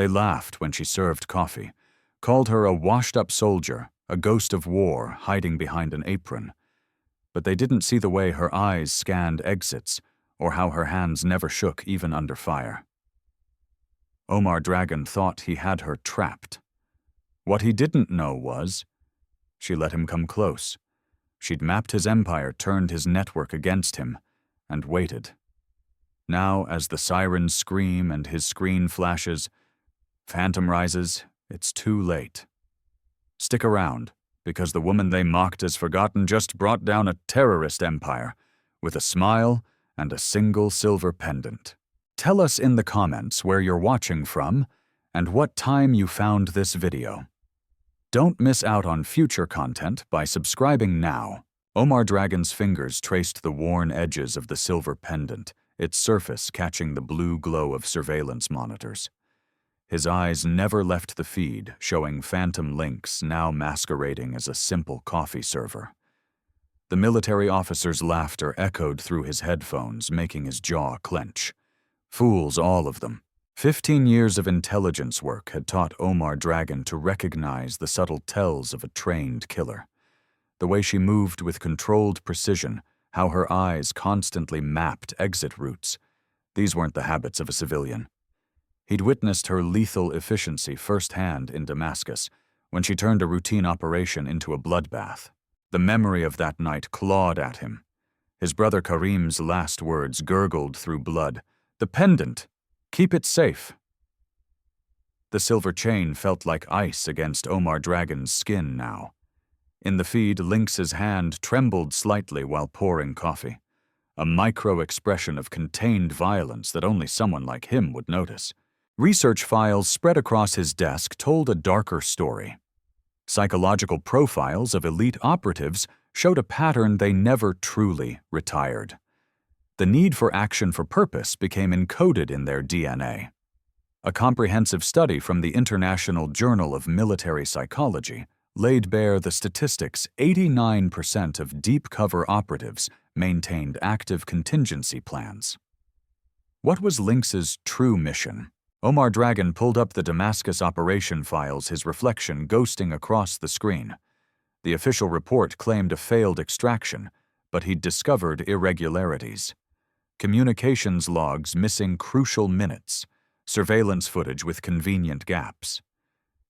They laughed when she served coffee, called her a washed-up soldier, a ghost of war hiding behind an apron. But they didn't see the way her eyes scanned exits, or how her hands never shook even under fire. Omar Dragon thought he had her trapped. What he didn't know was, she let him come close. She'd mapped his empire, turned his network against him, and waited. Now, as the sirens scream and his screen flashes, PhantomRises, it's too late. Stick around, because the woman they mocked as forgotten just brought down a terrorist empire, with a smile and a single silver pendant. Tell us in the comments where you're watching from and what time you found this video. Don't miss out on future content by subscribing now. Omar Dragon's fingers traced the worn edges of the silver pendant, its surface catching the blue glow of surveillance monitors. His eyes never left the feed, showing phantom links now masquerading as a simple coffee server. The military officer's laughter echoed through his headphones, making his jaw clench. Fools, all of them. 15 years of intelligence work had taught Omar Dragon to recognize the subtle tells of a trained killer. The way she moved with controlled precision, how her eyes constantly mapped exit routes. These weren't the habits of a civilian. He'd witnessed her lethal efficiency firsthand in Damascus, when she turned a routine operation into a bloodbath. The memory of that night clawed at him. His brother Karim's last words gurgled through blood. "The pendant! Keep it safe!" The silver chain felt like ice against Omar Dragon's skin now. In the feed, Lynx's hand trembled slightly while pouring coffee. A micro-expression of contained violence that only someone like him would notice. Research files spread across his desk told a darker story. Psychological profiles of elite operatives showed a pattern they never truly retired. The need for action for purpose became encoded in their DNA. A comprehensive study from the International Journal of Military Psychology laid bare the statistics: 89% of deep-cover operatives maintained active contingency plans. What was Lynx's true mission? Omar Dragon pulled up the Damascus operation files, his reflection ghosting across the screen. The official report claimed a failed extraction, but he'd discovered irregularities. Communications logs missing crucial minutes, surveillance footage with convenient gaps.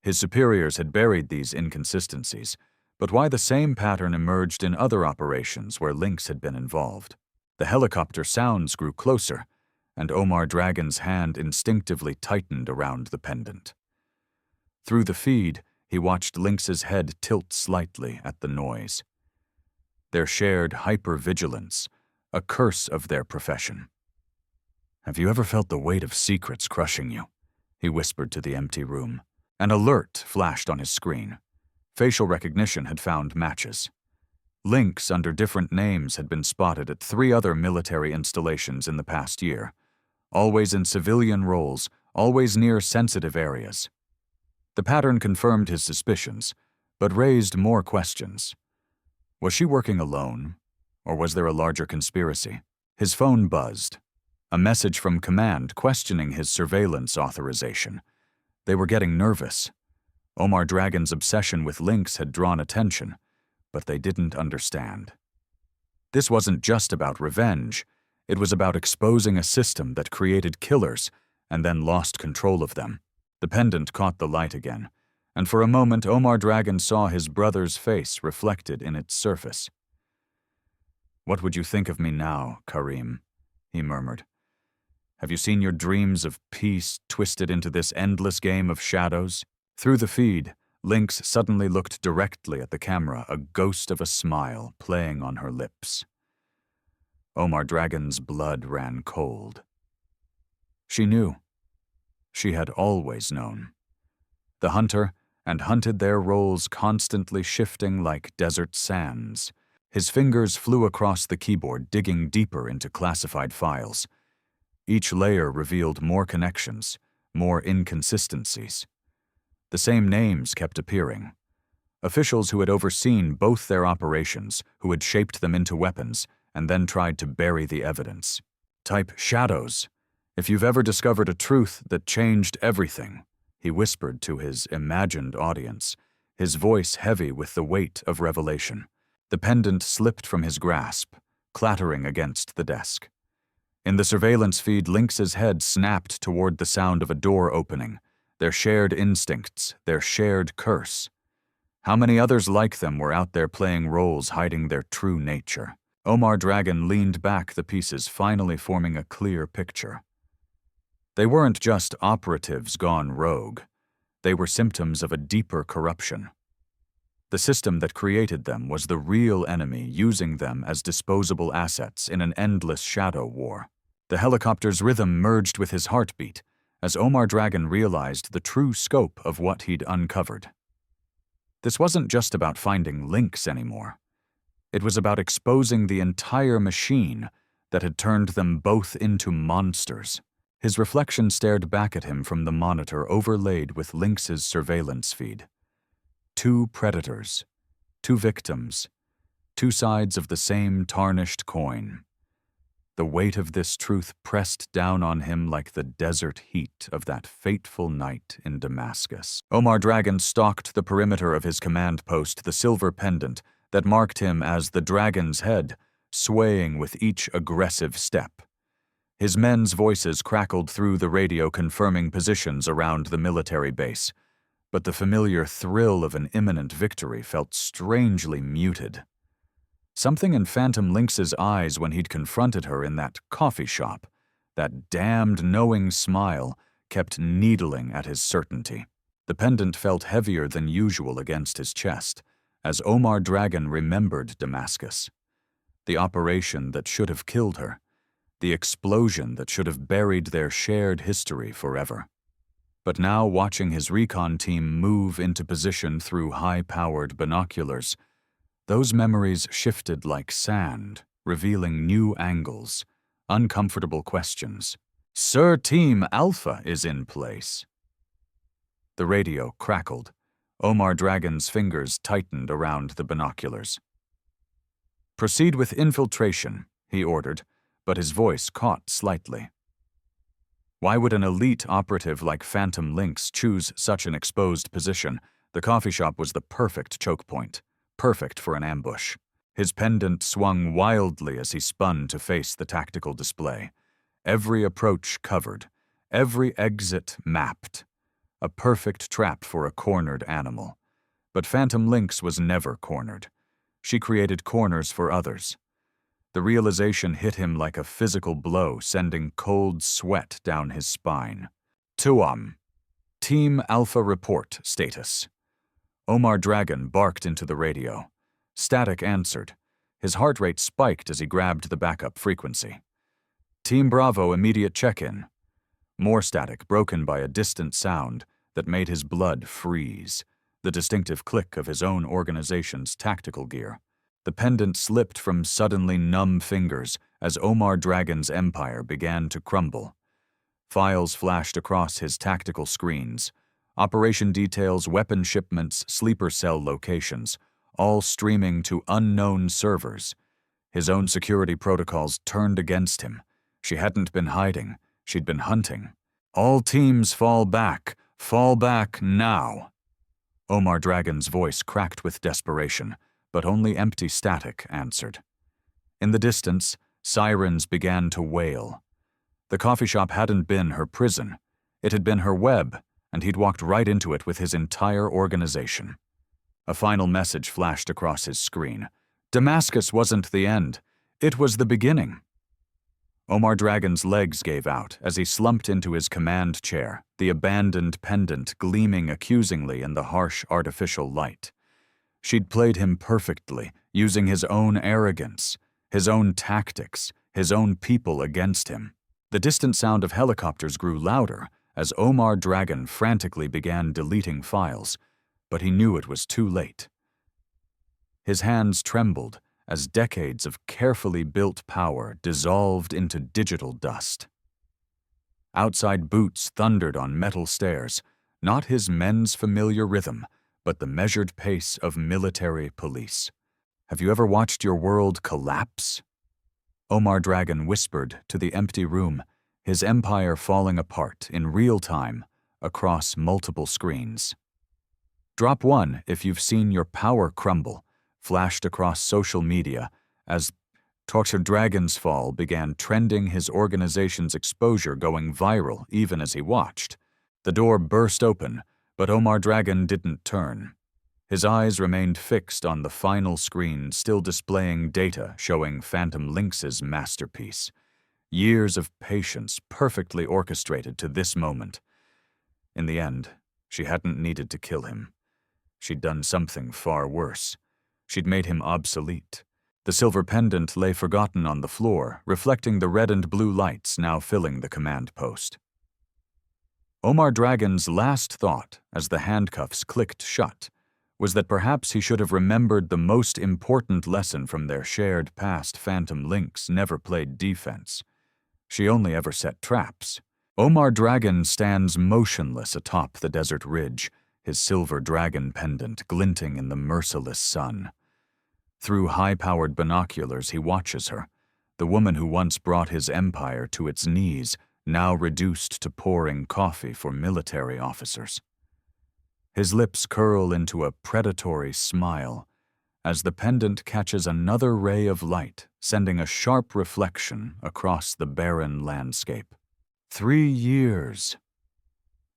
His superiors had buried these inconsistencies, but why the same pattern emerged in other operations where Lynx had been involved? The helicopter sounds grew closer, and Omar Dragon's hand instinctively tightened around the pendant. Through the feed, he watched Lynx's head tilt slightly at the noise. Their shared hyper-vigilance, a curse of their profession. "Have you ever felt the weight of secrets crushing you?" he whispered to the empty room. An alert flashed on his screen. Facial recognition had found matches. Lynx under different names had been spotted at 3 other military installations in the past year. Always in civilian roles, always near sensitive areas. The pattern confirmed his suspicions, but raised more questions. Was she working alone, or was there a larger conspiracy? His phone buzzed. A message from command questioning his surveillance authorization. They were getting nervous. Omar Dragon's obsession with Lynx had drawn attention, but they didn't understand. This wasn't just about revenge. It was about exposing a system that created killers and then lost control of them. The pendant caught the light again, and for a moment Omar Dragon saw his brother's face reflected in its surface. "What would you think of me now, Karim?" he murmured. "Have you seen your dreams of peace twisted into this endless game of shadows?" Through the feed, Lynx suddenly looked directly at the camera, a ghost of a smile playing on her lips. Omar Dragon's blood ran cold. She knew. She had always known. The hunter and hunted their roles constantly shifting like desert sands. His fingers flew across the keyboard, digging deeper into classified files. Each layer revealed more connections, more inconsistencies. The same names kept appearing. Officials who had overseen both their operations, who had shaped them into weapons, and then tried to bury the evidence. Type shadows. If you've ever discovered a truth that changed everything, he whispered to his imagined audience, his voice heavy with the weight of revelation. The pendant slipped from his grasp, clattering against the desk. In the surveillance feed, Lynx's head snapped toward the sound of a door opening, their shared instincts, their shared curse. How many others like them were out there playing roles hiding their true nature? Omar Dragon leaned back, the pieces finally forming a clear picture. They weren't just operatives gone rogue. They were symptoms of a deeper corruption. The system that created them was the real enemy, using them as disposable assets in an endless shadow war. The helicopter's rhythm merged with his heartbeat as Omar Dragon realized the true scope of what he'd uncovered. This wasn't just about finding Lynx anymore. It was about exposing the entire machine that had turned them both into monsters. His reflection stared back at him from the monitor overlaid with Lynx's surveillance feed. Two predators, two victims, two sides of the same tarnished coin. The weight of this truth pressed down on him like the desert heat of that fateful night in Damascus. Omar Dragon stalked the perimeter of his command post, the silver pendant that marked him as the dragon's head, swaying with each aggressive step. His men's voices crackled through the radio, confirming positions around the military base, but the familiar thrill of an imminent victory felt strangely muted. Something in Phantom Lynx's eyes when he'd confronted her in that coffee shop, that damned knowing smile, kept needling at his certainty. The pendant felt heavier than usual against his chest, as Omar Dragon remembered Damascus. The operation that should have killed her, the explosion that should have buried their shared history forever. But now, watching his recon team move into position through high-powered binoculars, those memories shifted like sand, revealing new angles, uncomfortable questions. "Sir, Team Alpha is in place." The radio crackled. Omar Dragon's fingers tightened around the binoculars. "Proceed with infiltration," he ordered, but his voice caught slightly. Why would an elite operative like Phantom Lynx choose such an exposed position? The coffee shop was the perfect choke point, perfect for an ambush. His pendant swung wildly as he spun to face the tactical display. Every approach covered, every exit mapped. A perfect trap for a cornered animal. But Phantom Lynx was never cornered. She created corners for others. The realization hit him like a physical blow, sending cold sweat down his spine. "Tuam. Team Alpha report status." Omar Dragon barked into the radio. Static answered. His heart rate spiked as he grabbed the backup frequency. "Team Bravo, immediate check-in." More static, broken by a distant sound that made his blood freeze, the distinctive click of his own organization's tactical gear. The pendant slipped from suddenly numb fingers as Omar Dragon's empire began to crumble. Files flashed across his tactical screens. Operation details, weapon shipments, sleeper cell locations, all streaming to unknown servers. His own security protocols turned against him. She hadn't been hiding. She'd been hunting. "All teams fall back now." Omar Dragon's voice cracked with desperation, but only empty static answered. In the distance, sirens began to wail. The coffee shop hadn't been her prison. It had been her web, and he'd walked right into it with his entire organization. A final message flashed across his screen. Damascus wasn't the end. It was the beginning. Omar Dragon's legs gave out as he slumped into his command chair, the abandoned pendant gleaming accusingly in the harsh artificial light. She'd played him perfectly, using his own arrogance, his own tactics, his own people against him. The distant sound of helicopters grew louder as Omar Dragon frantically began deleting files, but he knew it was too late. His hands trembled as decades of carefully built power dissolved into digital dust. Outside boots thundered on metal stairs, not his men's familiar rhythm, but the measured pace of military police. "Have you ever watched your world collapse?" Omar Dragon whispered to the empty room, his empire falling apart in real time, across multiple screens. Drop 1 if you've seen your power crumble, flashed across social media as Omar Dragon's fall began trending, his organization's exposure going viral even as he watched. The door burst open, but Omar Dragon didn't turn. His eyes remained fixed on the final screen, still displaying data showing PhantomRises' masterpiece. Years of patience perfectly orchestrated to this moment. In the end, she hadn't needed to kill him. She'd done something far worse. She'd made him obsolete. The silver pendant lay forgotten on the floor, reflecting the red and blue lights now filling the command post. Omar Dragon's last thought, as the handcuffs clicked shut, was that perhaps he should have remembered the most important lesson from their shared past. PhantomRises never played defense. She only ever set traps. Omar Dragon stands motionless atop the desert ridge, his silver dragon pendant glinting in the merciless sun. Through high-powered binoculars, he watches her, the woman who once brought his empire to its knees, now reduced to pouring coffee for military officers. His lips curl into a predatory smile as the pendant catches another ray of light, sending a sharp reflection across the barren landscape. 3 years.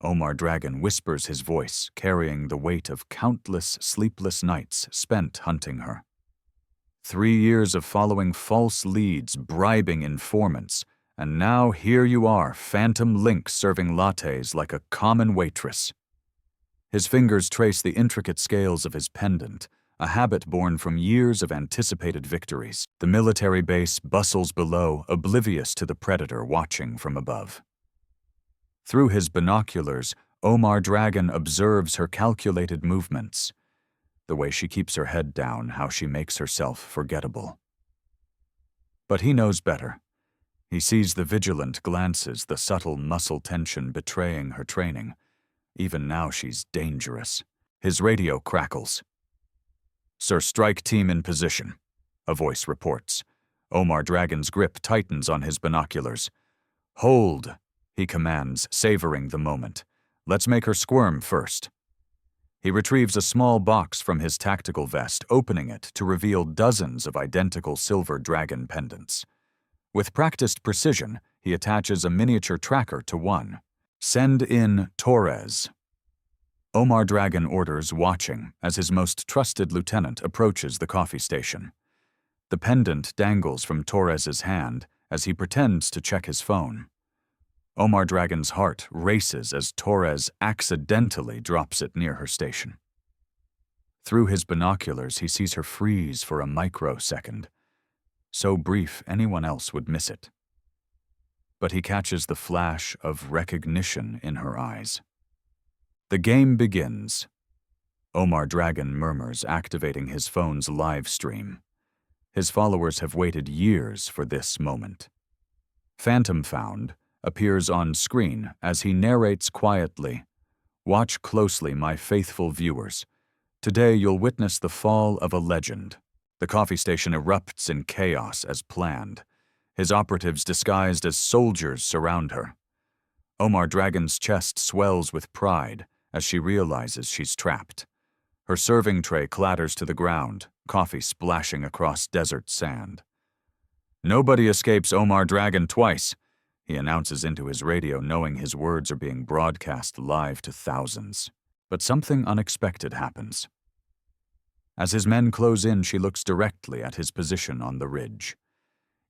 Omar Dragon whispers, his voice carrying the weight of countless sleepless nights spent hunting her. 3 years of following false leads, bribing informants, and now here you are, PhantomRises serving lattes like a common waitress. His fingers trace the intricate scales of his pendant, a habit born from years of anticipated victories. The military base bustles below, oblivious to the predator watching from above. Through his binoculars, Omar Dragon observes her calculated movements. The way she keeps her head down, how she makes herself forgettable. But he knows better. He sees the vigilant glances, the subtle muscle tension betraying her training. Even now she's dangerous. His radio crackles. "Sir, strike team in position," a voice reports. Omar Dragon's grip tightens on his binoculars. "Hold," he commands, savoring the moment. "Let's make her squirm first." He retrieves a small box from his tactical vest, opening it to reveal dozens of identical silver dragon pendants. With practiced precision, he attaches a miniature tracker to one. "Send in Torres." Omar Dragon orders, watching as his most trusted lieutenant approaches the coffee station. The pendant dangles from Torres's hand as he pretends to check his phone. Omar Dragon's heart races as Torres accidentally drops it near her station. Through his binoculars, he sees her freeze for a microsecond, so brief anyone else would miss it. But he catches the flash of recognition in her eyes. The game begins. Omar Dragon murmurs, activating his phone's live stream. His followers have waited years for this moment. Phantom Found appears on screen as he narrates quietly, "Watch closely, my faithful viewers. Today you'll witness the fall of a legend." The coffee station erupts in chaos as planned. His operatives disguised as soldiers surround her. Omar Dragon's chest swells with pride as she realizes she's trapped. Her serving tray clatters to the ground, coffee splashing across desert sand. "Nobody escapes Omar Dragon twice," he announces into his radio, knowing his words are being broadcast live to thousands. But something unexpected happens. As his men close in, she looks directly at his position on the ridge.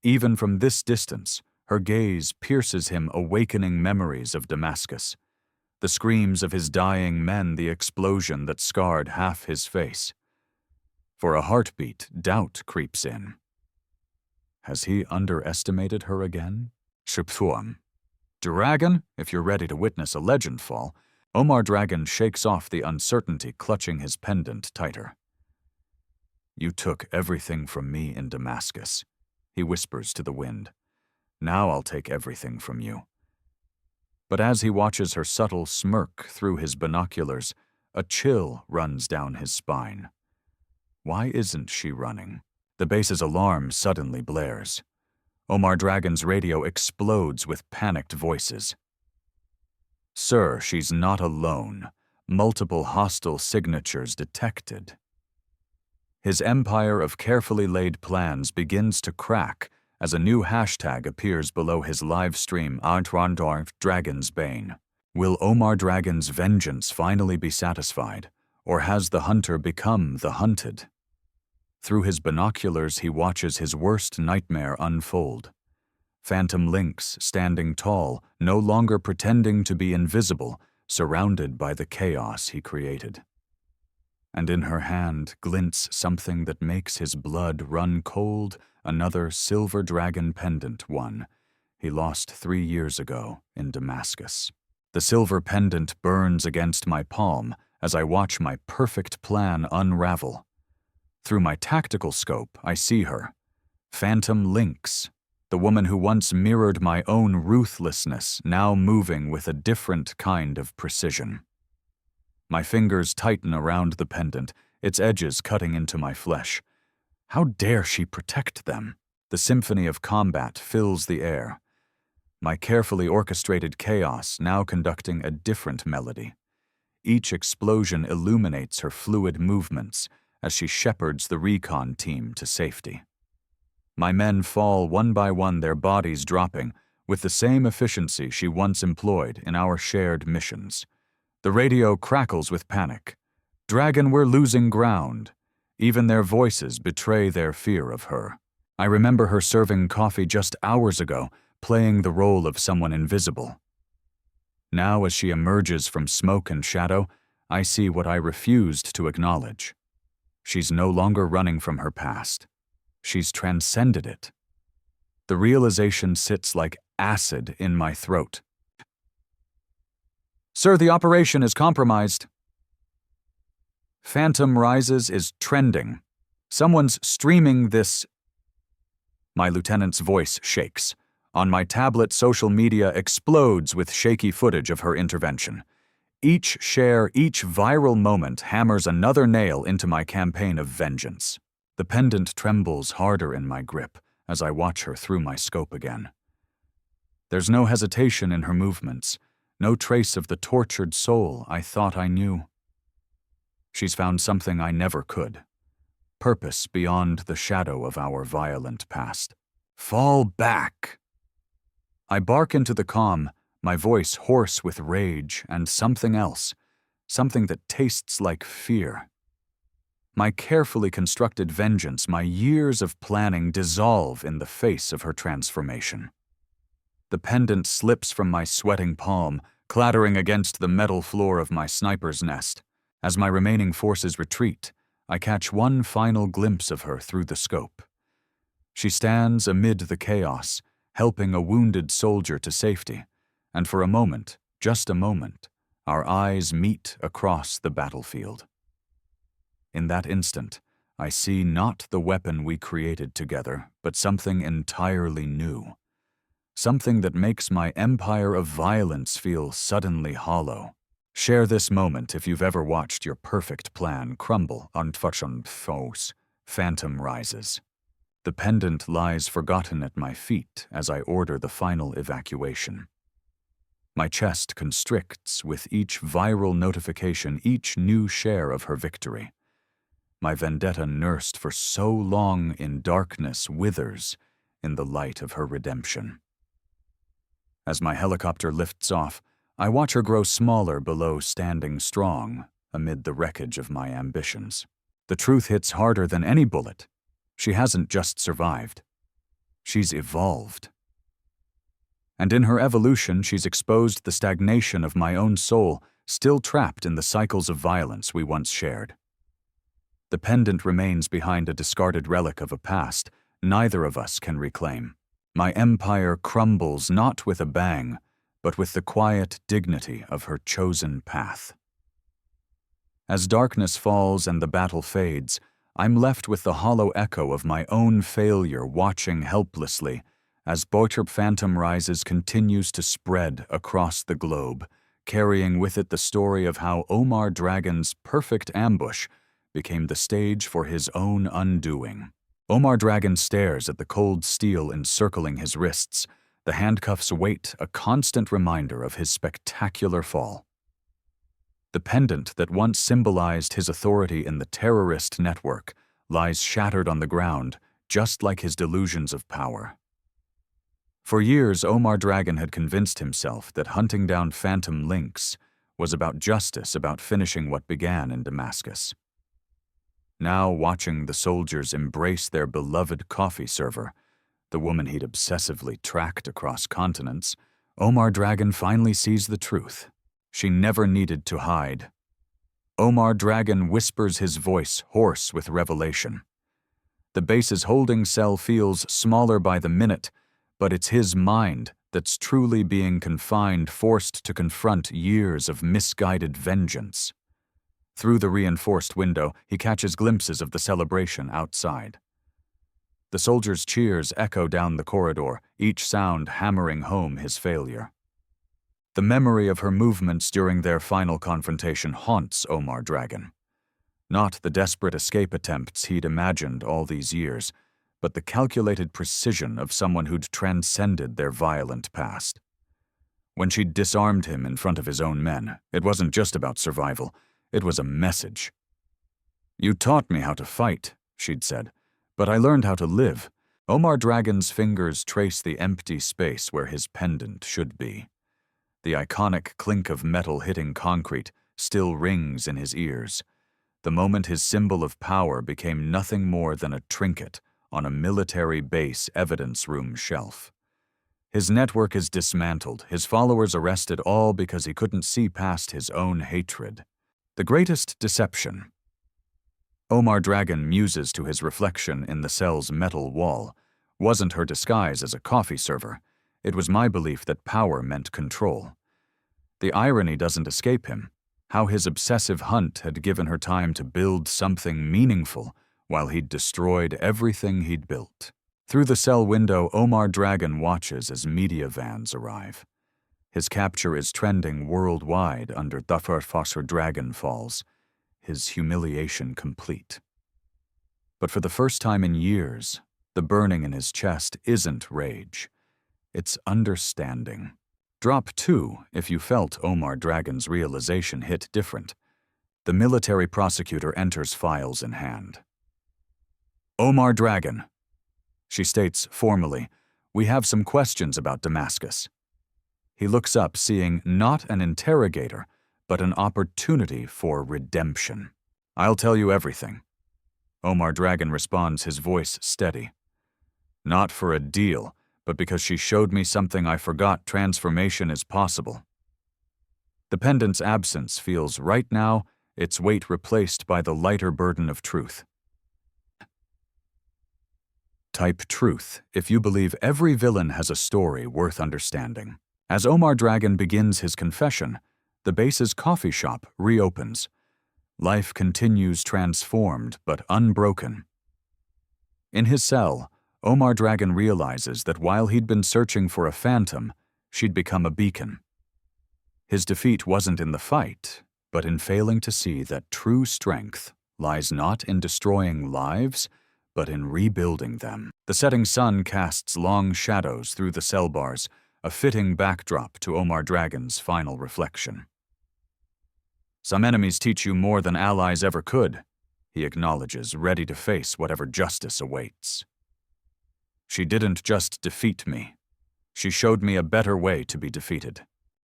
Even from this distance, her gaze pierces him, awakening memories of Damascus. The screams of his dying men, the explosion that scarred half his face. For a heartbeat, doubt creeps in. Has he underestimated her again? Shupfuam. "Dragon, if you're ready to witness a legend fall," Omar Dragon shakes off the uncertainty, clutching his pendant tighter. "You took everything from me in Damascus," he whispers to the wind. "Now I'll take everything from you." But as he watches her subtle smirk through his binoculars, a chill runs down his spine. Why isn't she running? The base's alarm suddenly blares. Omar Dragon's radio explodes with panicked voices. Sir, she's not alone. Multiple hostile signatures detected. His empire of carefully laid plans begins to crack as a new hashtag appears below his live stream, Omar Dragon's Bane. Will Omar Dragon's vengeance finally be satisfied, or has the hunter become the hunted? Through his binoculars, he watches his worst nightmare unfold. Phantom Lynx, standing tall, no longer pretending to be invisible, surrounded by the chaos he created. And in her hand glints something that makes his blood run cold, another silver dragon pendant one he lost 3 years ago in Damascus. The silver pendant burns against my palm as I watch my perfect plan unravel. Through my tactical scope, I see her, Phantom Lynx, the woman who once mirrored my own ruthlessness, now moving with a different kind of precision. My fingers tighten around the pendant, its edges cutting into my flesh. How dare she protect them? The symphony of combat fills the air. My carefully orchestrated chaos now conducting a different melody. Each explosion illuminates her fluid movements as she shepherds the recon team to safety. My men fall one by one, their bodies dropping, with the same efficiency she once employed in our shared missions. The radio crackles with panic. Dragon, we're losing ground. Even their voices betray their fear of her. I remember her serving coffee just hours ago, playing the role of someone invisible. Now, as she emerges from smoke and shadow, I see what I refused to acknowledge. She's no longer running from her past. She's transcended it. The realization sits like acid in my throat. Sir, the operation is compromised. PhantomRises is trending. Someone's streaming this. My lieutenant's voice shakes. On my tablet, social media explodes with shaky footage of her intervention. Each share, each viral moment hammers another nail into my campaign of vengeance. The pendant trembles harder in my grip as I watch her through my scope again. There's no hesitation in her movements, no trace of the tortured soul I thought I knew. She's found something I never could. Purpose beyond the shadow of our violent past. Fall back! I bark into the comm, my voice hoarse with rage and something else, something that tastes like fear. My carefully constructed vengeance, my years of planning dissolve in the face of her transformation. The pendant slips from my sweating palm, clattering against the metal floor of my sniper's nest. As my remaining forces retreat, I catch one final glimpse of her through the scope. She stands amid the chaos, helping a wounded soldier to safety, and for a moment, just a moment, our eyes meet across the battlefield. In that instant, I see not the weapon we created together, but something entirely new. Something that makes my empire of violence feel suddenly hollow. Share this moment if you've ever watched your perfect plan crumble on PhantomRises. The pendant lies forgotten at my feet as I order the final evacuation. My chest constricts with each viral notification, each new share of her victory. My vendetta nursed for so long in darkness withers in the light of her redemption. As my helicopter lifts off, I watch her grow smaller below standing strong amid the wreckage of my ambitions. The truth hits harder than any bullet. She hasn't just survived. She's evolved. And in her evolution, she's exposed the stagnation of my own soul, still trapped in the cycles of violence we once shared. The pendant remains behind a discarded relic of a past neither of us can reclaim. My empire crumbles not with a bang, but with the quiet dignity of her chosen path. As darkness falls and the battle fades, I'm left with the hollow echo of my own failure watching helplessly as PhantomRises continues to spread across the globe, carrying with it the story of how Omar Dragon's perfect ambush became the stage for his own undoing. Omar Dragon stares at the cold steel encircling his wrists, the handcuffs' weight a constant reminder of his spectacular fall. The pendant that once symbolized his authority in the terrorist network lies shattered on the ground, just like his delusions of power. For years, Omar Dragon had convinced himself that hunting down phantom links was about justice, about finishing what began in Damascus. Now, watching the soldiers embrace their beloved coffee server, the woman he'd obsessively tracked across continents, Omar Dragon finally sees the truth. She never needed to hide. Omar Dragon whispers, his voice hoarse with revelation. The base's holding cell feels smaller by the minute, but it's his mind that's truly being confined, forced to confront years of misguided vengeance. Through the reinforced window, he catches glimpses of the celebration outside. The soldiers' cheers echo down the corridor, each sound hammering home his failure. The memory of her movements during their final confrontation haunts Omar Dragon. Not the desperate escape attempts he'd imagined all these years, but the calculated precision of someone who'd transcended their violent past. When she'd disarmed him in front of his own men, it wasn't just about survival, it was a message. "You taught me how to fight," she'd said, "but I learned how to live." Omar Dragon's fingers trace the empty space where his pendant should be. The iconic clink of metal hitting concrete still rings in his ears, the moment his symbol of power became nothing more than a trinket on a military base evidence room shelf. His network is dismantled, his followers arrested, all because he couldn't see past his own hatred. The greatest deception. Omar Dragon muses to his reflection in the cell's metal wall. Wasn't her disguise as a coffee server. It was my belief that power meant control. The irony doesn't escape him. How his obsessive hunt had given her time to build something meaningful while he'd destroyed everything he'd built. Through the cell window, Omar Dragon watches as media vans arrive. His capture is trending worldwide under Thuffer Dragon Falls, his humiliation complete. But for the first time in years, the burning in his chest isn't rage. It's understanding. Drop 2 if you felt Omar Dragon's realization hit different. The military prosecutor enters, files in hand. "Omar Dragon," she states formally, "we have some questions about Damascus." He looks up, seeing not an interrogator, but an opportunity for redemption. "I'll tell you everything." Omar Dragon responds, his voice steady. "Not for a deal, but because she showed me something I forgot. Transformation is possible." The pendant's absence feels right now, its weight replaced by the lighter burden of truth. Type truth if you believe every villain has a story worth understanding. As Omar Dragon begins his confession, the base's coffee shop reopens. Life continues, transformed but unbroken. In his cell, Omar Dragon realizes that while he'd been searching for a phantom, she'd become a beacon. His defeat wasn't in the fight, but in failing to see that true strength lies not in destroying lives, but in rebuilding them. The setting sun casts long shadows through the cell bars, a fitting backdrop to Omar Dragon's final reflection. "Some enemies teach you more than allies ever could," he acknowledges, ready to face whatever justice awaits. "She didn't just defeat me. She showed me a better way to be defeated."